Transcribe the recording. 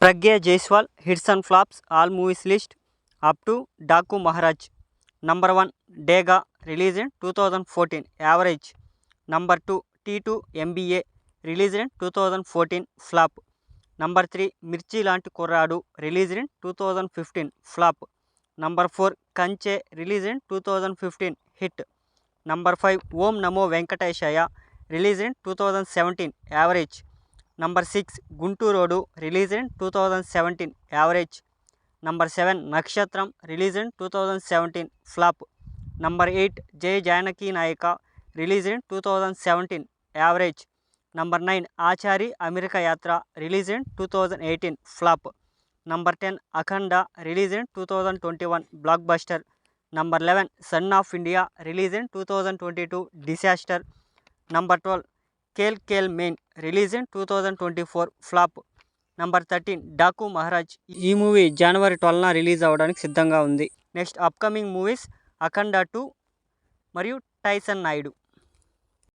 Pragya Jaiswal hits and flops all movies list up to Daku Maharaj. Number 1 Dega released in 2014 average. Number 2 T2 MBA released in 2014 flop. Number 3 Mirchi Lanti Korradu released in 2015 flop. Number 4 Kanche released in 2015 hit. Number 5 Om Namo Venkateshaya released in 2017 average. Number 6 Gunturodu released in 2017 average. Number 7 Nakshatram released in 2017 flop. Number 8 Jay Janaki Nayaka released in 2017 average. Number 9 Achari America Yatra released in 2018 flop. Number 10 Akhanda released in 2021 blockbuster. Number 11 Son of India released in 2022 disaster. Number 12 Kel Kel Main released in 2024 flop. Number 13 Daaku Maharaj. ఈ movie జనవరి 12న release అవ్వడానికి సిద్ధంగా ఉంది. Next upcoming movies అఖండ 2 మరియు Tyson Naidu.